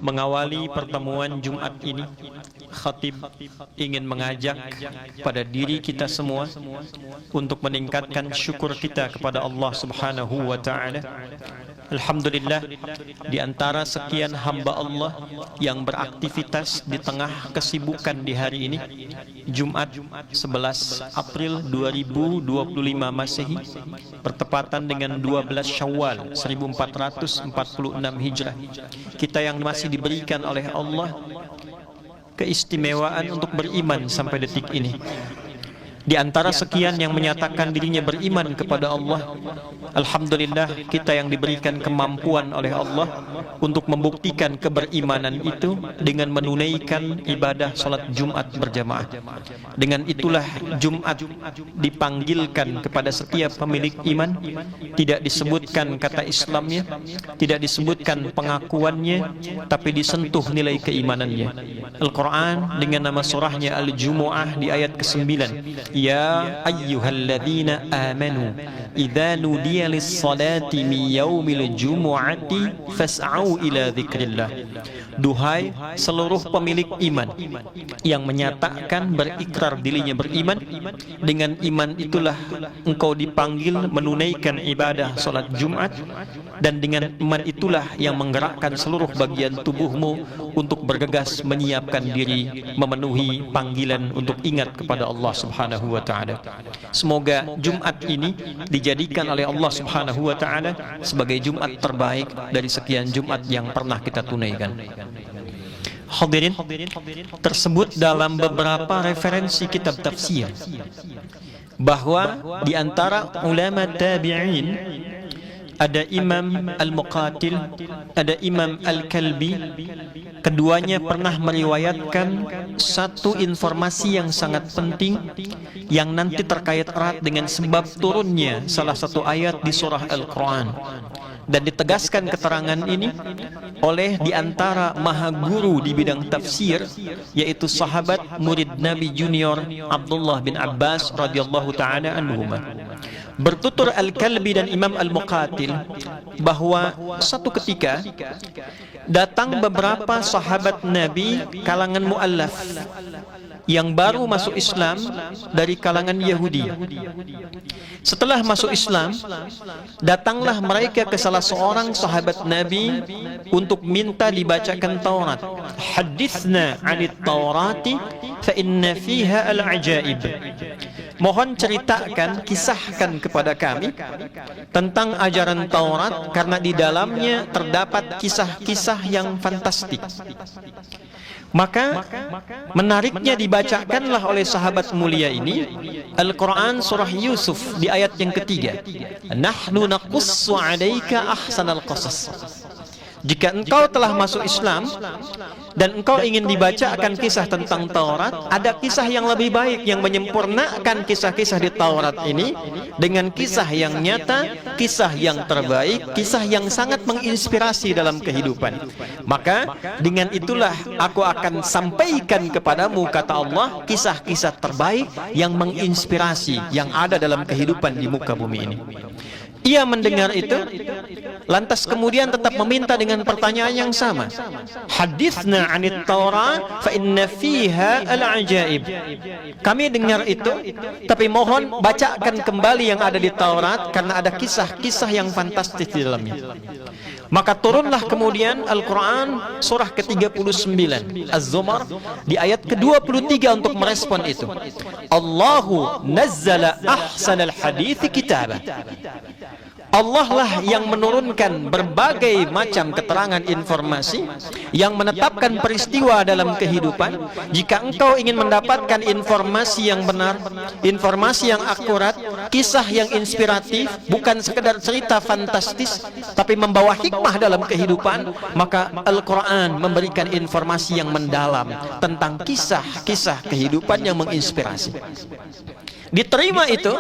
Mengawali pertemuan Jumat ini, khatib ingin mengajak pada diri kita semua untuk meningkatkan syukur kita kepada Allah Subhanahu wa taala. Alhamdulillah, di antara sekian hamba Allah yang beraktivitas di tengah kesibukan di hari ini, Jumat 11 April 2025 Masehi, bertepatan dengan 12 Syawal 1446 Hijrah, kita yang masih diberikan oleh Allah keistimewaan untuk beriman sampai detik ini. Di antara sekian yang menyatakan dirinya beriman kepada Allah, alhamdulillah kita yang diberikan kemampuan oleh Allah untuk membuktikan keberimanan itu dengan menunaikan ibadah salat Jumat berjamaah. Dengan itulah Jumat dipanggilkan kepada setiap pemilik iman, tidak disebutkan kata Islamnya, tidak disebutkan pengakuannya, tapi disentuh nilai keimanannya. Al-Quran dengan nama surahnya Al-Jumu'ah di ayat ke-9, Ya ayyuhalladzina amanu idza nudiya lis-salati min yaumil jumu'ati fas'au ila dzikrillah. Duhai seluruh pemilik iman yang menyatakan berikrar dirinya beriman, dengan iman itulah engkau dipanggil menunaikan ibadah salat Jumat, dan dengan iman itulah yang menggerakkan seluruh bagian tubuhmu untuk bergegas menyiapkan diri memenuhi panggilan untuk ingat kepada Allah Subhanahu wa taala. Semoga Jumat ini dijadikan oleh Allah Subhanahu wa taala sebagai Jumat terbaik dari sekian Jumat yang pernah kita tunaikan. Hadirin, tersebut dalam beberapa referensi kitab tafsir bahwa di antara ulama tabi'in ada Imam Al-Muqatil, ada Imam Al-Kalbi. Keduanya pernah meriwayatkan satu informasi yang sangat penting yang nanti terkait erat dengan sebab turunnya salah satu ayat di surah Al-Quran. Dan ditegaskan keterangan ini oleh diantara maha guru di bidang tafsir, yaitu sahabat murid Nabi Junior Abdullah bin Abbas radhiyallahu ta'ala anhuma. Bertutur Al-Kalbi dan Imam Al-Muqatil bahwa satu ketika datang beberapa sahabat Nabi kalangan mu'allaf yang baru masuk Islam dari kalangan Yahudi. Setelah masuk Islam, datanglah mereka ke salah seorang sahabat Nabi untuk minta dibacakan Taurat. Hadithna 'anit Taurati fa inna fiha al-ajaib. Mohon ceritakan, kisahkan kepada kami tentang ajaran Taurat, karena di dalamnya terdapat kisah-kisah yang fantastik. Maka menariknya dibacakanlah oleh sahabat mulia ini Al-Quran surah Yusuf di ayat yang ketiga, Nahnu naqussu 'alaika ahsanal qasas. Jika engkau telah masuk Islam dan engkau ingin dibacakan kisah tentang Taurat, ada kisah yang lebih baik yang menyempurnakan kisah-kisah di Taurat ini dengan kisah yang nyata, kisah yang terbaik, kisah yang sangat menginspirasi dalam kehidupan. Maka dengan itulah aku akan sampaikan kepadamu, kata Allah, kisah-kisah terbaik yang menginspirasi yang ada dalam kehidupan di muka bumi ini. Ia mendengar itu, lantas kemudian tetap meminta dengan pertanyaan yang sama. Hadithna 'anit Taurat fa inna fiha al-ajaib. Kami dengar itu, tapi mohon bacakan kembali yang ada di Taurat karena ada kisah-kisah yang fantastis di dalamnya. Maka turunlah kemudian Al-Quran surah ke-39 Az-Zumar di ayat ke-23 untuk merespon itu. Allahu nazzala ahsanal hadithi kitabah. Allah lah yang menurunkan berbagai macam keterangan informasi yang menetapkan peristiwa dalam kehidupan. Jika engkau ingin mendapatkan informasi yang benar, informasi yang akurat, kisah yang inspiratif, bukan sekedar cerita fantastis, tapi membawa hikmah dalam kehidupan, maka Al-Quran memberikan informasi yang mendalam tentang kisah-kisah kehidupan yang menginspirasi. Diterima itu,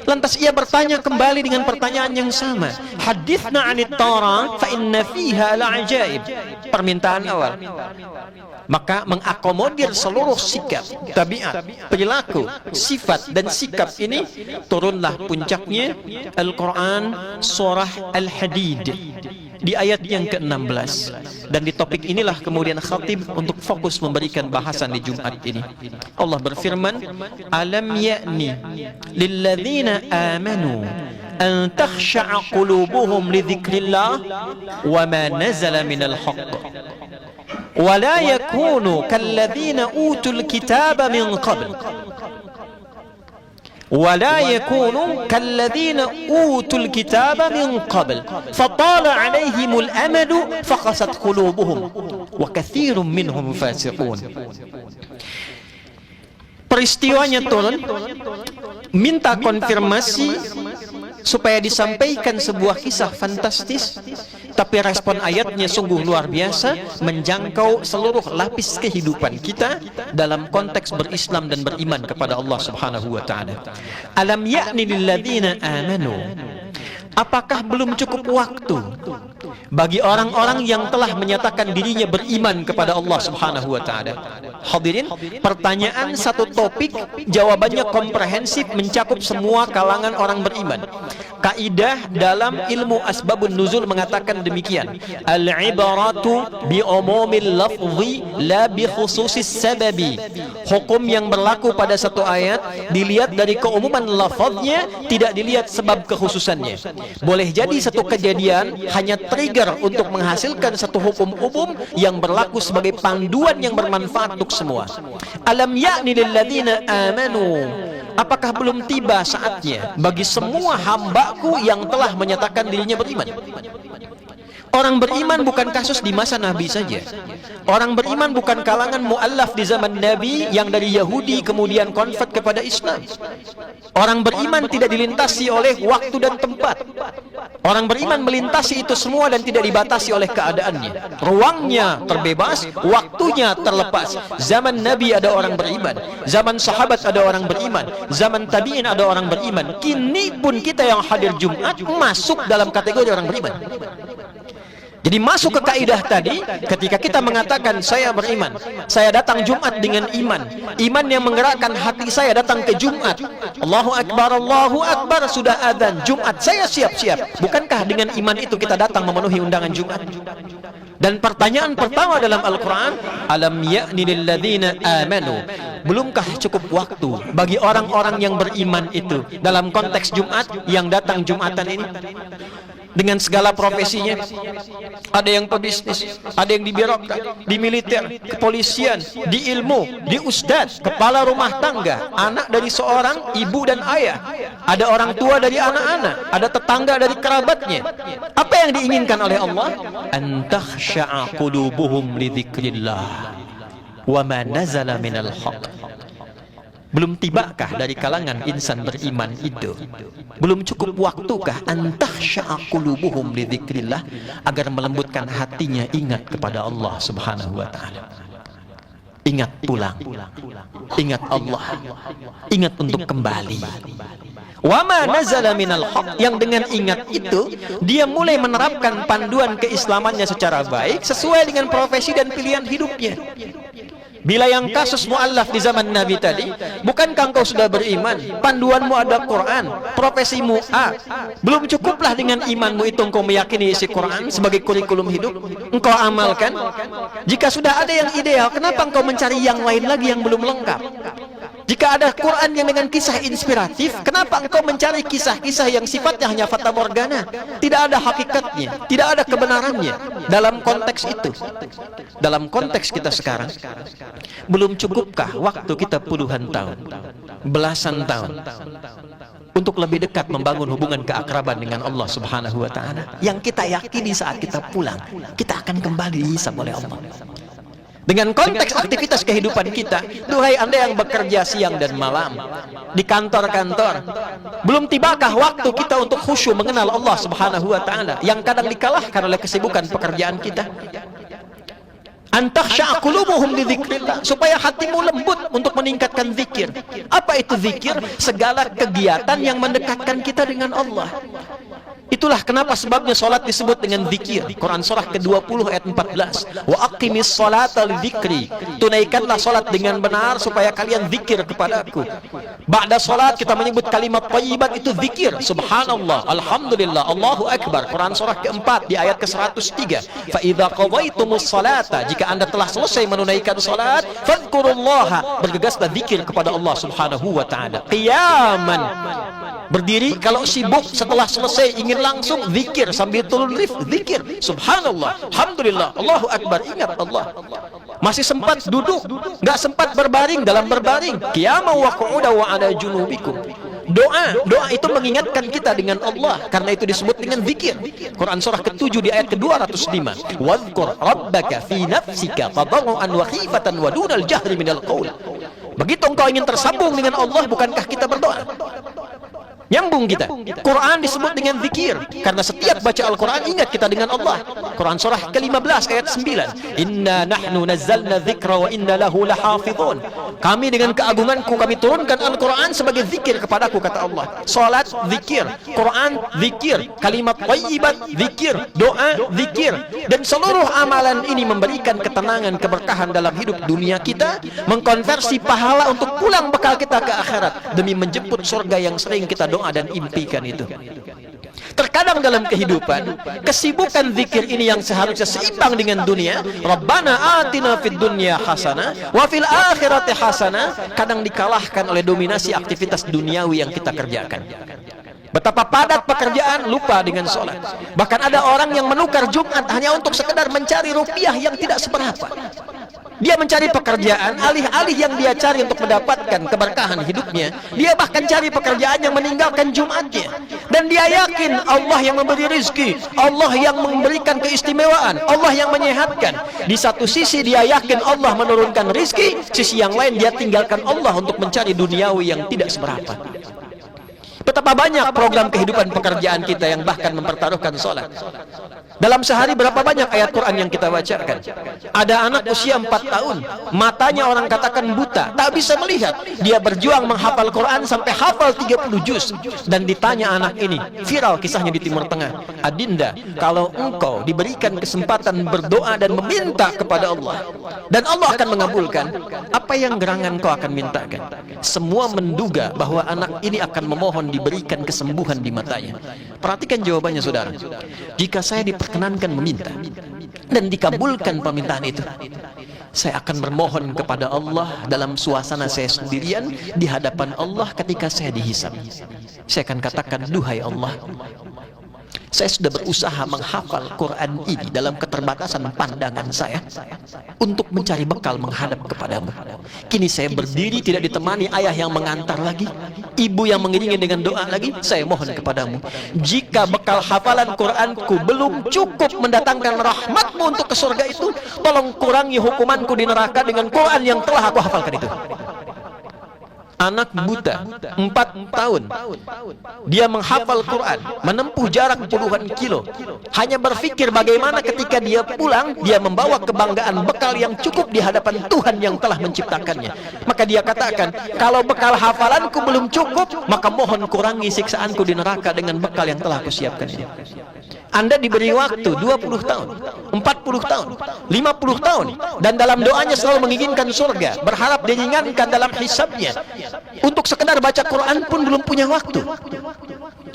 lantas ia bertanya kembali dengan pertanyaan yang sama. Hadithna 'anit Taurat fa inna fiha al-ajaib. Permintaan awal. Maka mengakomodir seluruh sikap, tabiat, perilaku, sifat dan sikap ini, turunlah puncaknya Al-Quran surah Al-Hadid di ayat yang ke-16. Dan di topik inilah kemudian khatib untuk fokus memberikan bahasan di Jumat ini. Allah berfirman, "Alam ya'ni lilladzina amanu an takhsha'a qulubuhum li dzikrillah wa ma nazala minal haqq wa la yakunu kalladzina utul kitaba min qabl ولا يكونوا كالذين أوتوا الكتاب من قبل فطال عليهم الأمد فقست قلوبهم وكثير منهم فاسقون." Peristiwanya turun, minta konfirmasi supaya disampaikan sebuah kisah fantastis, tapi respon ayatnya sungguh luar biasa, menjangkau seluruh lapis kehidupan kita dalam konteks berislam dan beriman kepada Allah Subhanahu wa taala. Alam ya'ni lilladzina amanu, apakah belum cukup waktu bagi orang-orang yang telah menyatakan dirinya beriman kepada Allah Subhanahu wa taala? Hadirin, pertanyaan satu topik, jawabannya komprehensif, mencakup semua kalangan orang beriman. Kaidah dalam ilmu asbabun nuzul mengatakan demikian, al-ibaratu bi umumil lafzi la bi khususis sababi. Hukum yang berlaku pada satu ayat dilihat dari keumuman lafaznya, tidak dilihat sebab kekhususannya. Boleh jadi satu kejadian hanya trigger untuk menghasilkan satu hukum umum yang berlaku sebagai panduan yang bermanfaat untuk semua. Alam ya'ni lilladzina amanu, apakah belum tiba saatnya bagi semua hambaku yang telah menyatakan dirinya beriman? Orang beriman bukan kasus di masa Nabi saja. Orang beriman bukan kalangan mu'allaf di zaman Nabi yang dari Yahudi kemudian convert kepada Islam. Orang beriman tidak dilintasi oleh waktu dan tempat. Orang beriman melintasi itu semua dan tidak dibatasi oleh keadaannya. Ruangnya terbebas, waktunya terlepas. Zaman Nabi ada orang beriman, zaman sahabat ada orang beriman, zaman tabi'in ada orang beriman. Kini pun kita yang hadir Jumat masuk dalam kategori orang beriman. Jadi masuk ke kaidah tadi, ketika kita mengatakan saya beriman, saya datang Jumat dengan iman, iman yang menggerakkan hati saya datang ke Jumat. Allahu Akbar, sudah adzan Jumat, saya siap-siap. Bukankah dengan iman itu kita datang memenuhi undangan Jumat? Dan pertanyaan pertama dalam Al-Quran, alam ya'ni lilladzina amanu, belumkah cukup waktu bagi orang-orang yang beriman itu dalam konteks Jumat yang datang Jumatan ini? Dengan segala profesinya, ada yang pebisnis, ada yang di birokrat, di militer, kepolisian, di ilmu, di ustadz, kepala rumah tangga, anak dari seorang ibu dan ayah, ada orang tua dari anak-anak, ada tetangga dari kerabatnya. Apa yang diinginkan oleh Allah? An takhsha'a qulubuhum li dzikrillah wa ma nazala minal haqq. Belum tibakah dari kalangan insan beriman itu? Belum cukup waktukah antah sya'aqulubuhum li dzikrillah, agar melembutkan hatinya ingat kepada Allah Subhanahu wa taala. Ingat pulang, ingat Allah, ingat untuk kembali. Wa ma nazala minal haq, yang dengan ingat itu dia mulai menerapkan panduan keislamannya secara baik sesuai dengan profesi dan pilihan hidupnya. Bila yang kasus mu'allaf di zaman Nabi tadi, bukankah engkau sudah beriman? Panduanmu ada Quran, profesimu A. Belum cukuplah dengan imanmu itu engkau meyakini isi Quran sebagai kurikulum hidup, engkau amalkan? Jika sudah ada yang ideal, kenapa engkau mencari yang lain lagi yang belum lengkap? Jika ada Quran yang dengan kisah inspiratif, kenapa engkau mencari kisah-kisah yang sifatnya hanya fata morgana? Tidak ada hakikatnya, tidak ada kebenarannya. Dalam konteks itu, dalam konteks kita sekarang, belum cukupkah waktu kita puluhan tahun, belasan tahun, untuk lebih dekat membangun hubungan keakraban dengan Allah Subhanahu wa taala, yang kita yakini saat kita pulang kita akan kembali dihisab oleh Allah. Dengan konteks aktivitas kehidupan kita, duhai Anda yang bekerja siang dan malam di kantor-kantor, belum tibakah waktu kita untuk khusyuk mengenal Allah Subhanahu wa taala yang kadang dikalahkan oleh kesibukan pekerjaan kita? Antakhsha'a qulubuhum li dzikrillah, supaya hatimu lembut untuk meningkatkan zikir. Apa itu zikir? Segala kegiatan yang mendekatkan kita dengan Allah. Itulah kenapa sebabnya solat disebut dengan zikir. Quran surah ke-20 ayat 14. Wa aqimis salata lidzikri. Tunaikanlah solat dengan benar supaya kalian zikir kepadaku. Ba'da solat kita menyebut kalimat thayyibat, itu zikir. Subhanallah, alhamdulillah, Allahu akbar. Quran surah ke-4 di ayat ke-103. Fa idza qadaytumus salata, jika Anda telah selesai menunaikan salat, fadhkurullaha, bergegaslah zikir kepada Allah Subhanahu wa taala. Qiyaman, berdiri kalau sibuk, setelah selesai ingin langsung zikir sambil turun lift, zikir. Subhanallah, alhamdulillah, Allahu akbar, ingat Allah. Masih sempat duduk, nggak sempat berbaring, dalam berbaring, qiyaman wa qu'udan wa ala junubikum. Doa itu mengingatkan kita dengan Allah, karena itu disebut dengan zikir. Quran surah ke-7 di ayat ke-205. Wadhkur rabbaka fi nafsika tadarruan wa khifatan wa dunal jahri minal qaul. Begitu engkau ingin tersambung dengan Allah, bukankah kita berdoa? Nyambung kita. Quran disebut dengan zikir karena setiap baca Al-Quran ingat kita dengan Allah. Quran surah ke-15 ayat 9. Inna nahnu nazzalna dzikra wa inna lahu lahafizun. Kami dengan keagunganku kami turunkan Al-Quran sebagai zikir kepadaku, kata Allah. Salat zikir, Quran zikir, kalimat thayyibat zikir, doa zikir, dan seluruh amalan ini memberikan ketenangan, keberkahan dalam hidup dunia kita, mengkonversi pahala untuk pulang bekal kita ke akhirat demi menjemput surga yang sering kita doa dan impikan itu. Terkadang dalam kehidupan, kesibukan zikir ini yang seharusnya seimbang dengan dunia, Rabbana atina fid dunya hasanah wa fil akhirati hasanah, kadang dikalahkan oleh dominasi aktivitas duniawi yang kita kerjakan. Betapa padat pekerjaan, lupa dengan sholat. Bahkan ada orang yang menukar Jumat hanya untuk sekedar mencari rupiah yang tidak seberapa. Dia mencari pekerjaan, alih-alih yang dia cari untuk mendapatkan keberkahan hidupnya, dia bahkan cari pekerjaan yang meninggalkan Jumatnya. Dan dia yakin Allah yang memberi rezeki, Allah yang memberikan keistimewaan, Allah yang menyehatkan. Di satu sisi dia yakin Allah menurunkan rezeki, sisi yang lain dia tinggalkan Allah untuk mencari duniawi yang tidak seberapa. Betapa banyak program kehidupan pekerjaan kita yang bahkan mempertaruhkan sholat. Dalam sehari berapa banyak ayat Quran yang kita bacakan? Ada anak usia 4 tahun, matanya orang katakan buta, tak bisa melihat. Dia berjuang menghafal Quran sampai hafal 30 juz. Dan ditanya anak ini, viral kisahnya di Timur Tengah. Adinda, kalau engkau diberikan kesempatan berdoa dan meminta kepada Allah, dan Allah akan mengabulkan, apa yang gerangan kau akan mintakan? Semua menduga bahwa anak ini akan memohon diberikan kesembuhan di matanya. Perhatikan jawabannya, saudara. Jika saya diperkenankan meminta dan dikabulkan permintaan itu, saya akan bermohon kepada Allah dalam suasana saya sendirian di hadapan Allah ketika saya dihisab. Saya akan katakan, duhai Allah, saya sudah berusaha menghafal Quran ini dalam keterbatasan pandangan saya untuk mencari bekal menghadap kepadamu. Kini saya berdiri tidak ditemani ayah yang mengantar lagi, ibu yang mengiringi dengan doa lagi. Saya mohon kepadamu, jika bekal hafalan Quranku belum cukup mendatangkan rahmatmu untuk ke surga itu, tolong kurangi hukumanku di neraka dengan Quran yang telah aku hafalkan itu. Anak buta 4 tahun, dia menghafal Quran, menempuh jarak puluhan kilo, hanya berpikir bagaimana ketika dia pulang dia membawa kebanggaan bekal yang cukup di hadapan Tuhan yang telah menciptakannya. Maka dia katakan, kalau bekal hafalanku belum cukup, maka mohon kurangi siksaanku di neraka dengan bekal yang telah aku siapkan ini. Anda diberi waktu 20 tahun, 40 tahun, 50 tahun, dan dalam doanya selalu menginginkan surga, berharap diringankan dalam hisabnya. Untuk sekedar baca Quran pun belum punya waktu.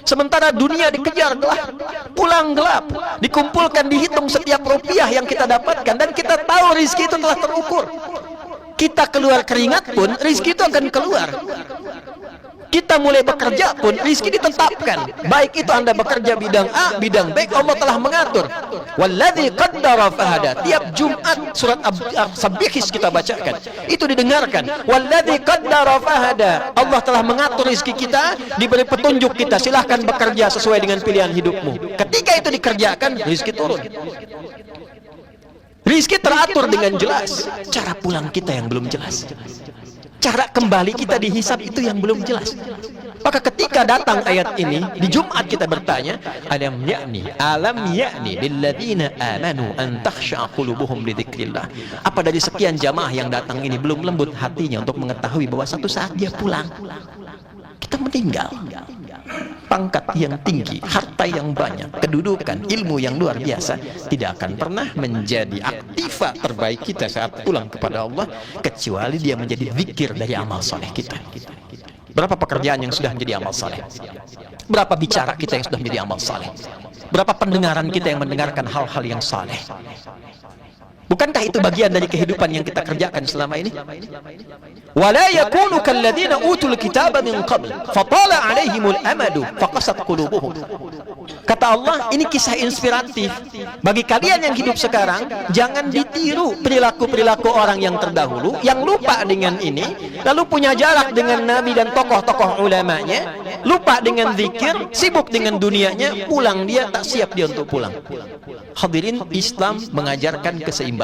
Sementara dunia dikejar gelap, pulang gelap, dikumpulkan, dihitung setiap rupiah yang kita dapatkan, dan kita tahu rizki itu telah terukur. Kita keluar keringat pun, rizki itu akan keluar. Kita mulai bekerja pun rizki ditetapkan. Baik itu Anda bekerja bidang A, bidang B, Allah telah mengatur. Walladzi qaddara fahada. Tiap Jumat surat As-Sabbihis kita bacakan, itu didengarkan. Walladzi qaddara fahada. Allah telah mengatur rizki kita, diberi petunjuk kita, silahkan bekerja sesuai dengan pilihan hidupmu. Ketika itu dikerjakan, rizki turun. Rizki teratur dengan jelas. Cara pulang kita yang belum jelas. Cara kembali kita dihisab itu yang belum jelas. Maka ketika datang ayat ini, di Jumat kita bertanya, alam ya'ni lilladzina amanu an takhsha'a qulubuhum li dzikrillah. Apa dari sekian jamaah yang datang ini belum lembut hatinya untuk mengetahui bahwa satu saat dia pulang, kita meninggal. pangkat yang tinggi, harta yang banyak, kedudukan, ilmu yang luar biasa, tidak akan pernah menjadi aktiva terbaik kita saat pulang kepada Allah, kecuali dia menjadi zikir dari amal soleh kita. Berapa pekerjaan yang sudah menjadi amal soleh? Berapa bicara kita yang sudah menjadi amal soleh? Berapa pendengaran kita yang mendengarkan hal-hal yang saleh? Bukankah itu bagian dari kehidupan yang kita kerjakan selama ini? وَلَا يَكُونُ كَالَّذِينَ أُوتُوا الْكِتَابَ مِنْ قَبْلِ فَطَالَ عَلَيْهِمُ الْأَمَدُ فَقَسَتْ قُلُوبُهُمْ. Kata Allah, ini kisah inspiratif bagi kalian yang hidup sekarang. Jangan ditiru perilaku-perilaku orang yang terdahulu yang lupa dengan ini, lalu punya jarak dengan Nabi dan tokoh-tokoh ulamanya, lupa dengan zikir, sibuk dengan dunianya, pulang dia tak siap dia untuk pulang. Hadirin, Islam mengajarkan keseimbangan.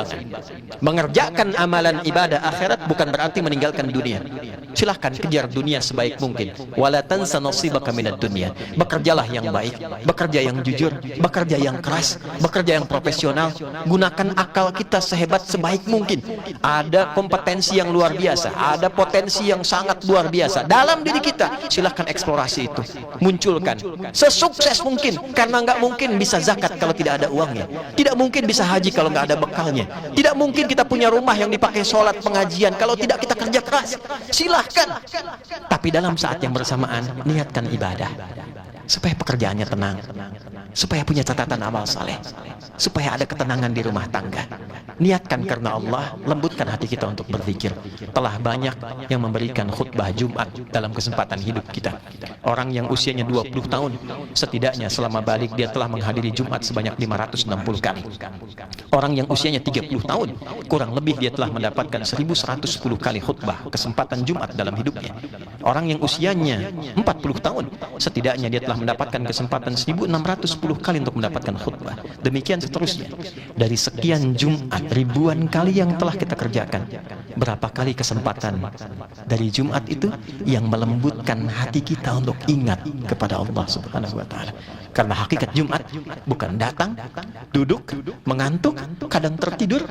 Mengerjakan amalan ibadah akhirat bukan berarti meninggalkan dunia. Silahkan kejar dunia sebaik mungkin. Wala tansa nasibaka minad dunya. Bekerjalah yang baik, bekerja yang jujur, bekerja yang keras, bekerja yang profesional. Gunakan akal kita sehebat sebaik mungkin. Ada kompetensi yang luar biasa, ada potensi yang sangat luar biasa dalam diri kita. Silahkan eksplorasi itu, munculkan sesukses mungkin. Karena nggak mungkin bisa zakat kalau tidak ada uangnya. Tidak mungkin bisa haji kalau nggak ada bekalnya. Tidak mungkin kita punya rumah yang dipakai sholat pengajian kalau tidak kita kerja keras. Silahkan. Tapi dalam saat yang bersamaan, niatkan ibadah. Supaya pekerjaannya tenang. Supaya punya catatan amal saleh. Supaya ada ketenangan di rumah tangga. Niatkan karena Allah, lembutkan hati kita untuk berzikir. Telah banyak yang memberikan khutbah Jumat dalam kesempatan hidup kita. Orang yang usianya 20 tahun, setidaknya selama balik dia telah menghadiri Jumat sebanyak 560 kali. Orang yang usianya 30 tahun, kurang lebih dia telah mendapatkan 1110 kali khutbah kesempatan Jumat dalam hidupnya. Orang yang usianya 40 tahun, setidaknya dia telah mendapatkan kesempatan 1610 kali untuk mendapatkan khutbah. Demikian seterusnya. Dari sekian Jumat, ribuan kali yang telah kita kerjakan, berapa kali kesempatan dari Jumat itu yang melembutkan hati kita untuk ingat kepada Allah Subhanahu wa Ta'ala. Karena hakikat Jumat bukan datang, duduk, mengantuk, kadang tertidur,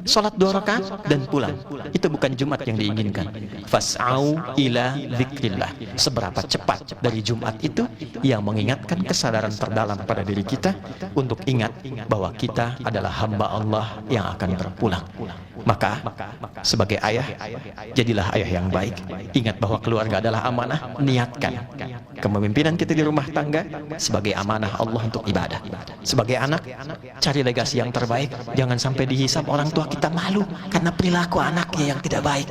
sholat 2 rakaat dan pulang. Itu bukan Jumat yang diinginkan. Fas'au ila dzikrillah. Seberapa cepat dari Jumat itu yang mengingatkan kesadaran terdalam pada diri kita untuk ingat bahwa kita adalah hamba Allah yang akan berpulang. Maka sebagai ayah, jadilah ayah yang baik. Ingat bahwa keluarga adalah amanah. Niatkan kepemimpinan kita di rumah tangga sebagai amanah Allah untuk ibadah. Sebagai anak, cari legasi yang terbaik. Jangan sampai dihisap orang tua kita malu karena perilaku anaknya yang tidak baik.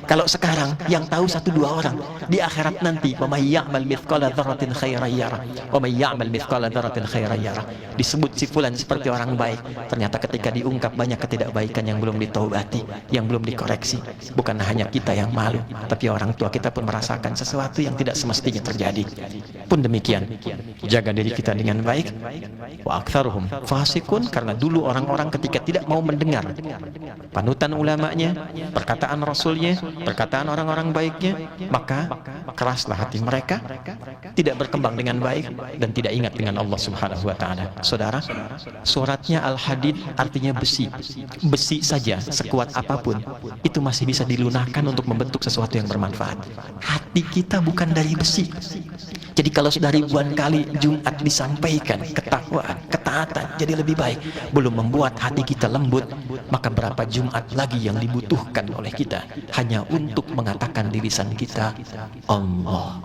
Kalau sekarang yang tahu 1-2 orang, di akhirat nanti wa may ya'mal mithqala dzarratin khairan yarah wa may ya'mal mithqala dzarratin khairan yarah. Disebut si fulan seperti orang baik, ternyata ketika diungkap banyak ketidakbaikan yang belum ditaubati, yang belum dikoreksi. Bukan hanya kita yang malu, tapi orang tua kita pun merasakan sesuatu yang tidak semestinya terjadi. Pun demikian, jaga diri kita dengan baik. Wa aktsaruhum fasiqun, karena dulu orang-orang ketika tidak mau mendengar panutan ulamanya, perkataan rasulnya, perkataan orang-orang baiknya, maka keraslah hati mereka, tidak berkembang dengan baik dan tidak ingat dengan Allah Subhanahu wa Ta'ala. Saudara, suratnya Al-Hadid artinya besi. Besi saja sekuat apapun itu masih bisa dilunakkan untuk membentuk sesuatu yang bermanfaat. Hati kita bukan dari besi. Jadi kalau sudah ribuan kali Jumat disampaikan ketakwaan, ketaatan jadi lebih baik, belum membuat hati kita lembut, maka berapa Jumat lagi yang dibutuhkan oleh kita hanya untuk mengatakan di lisan kita Allah.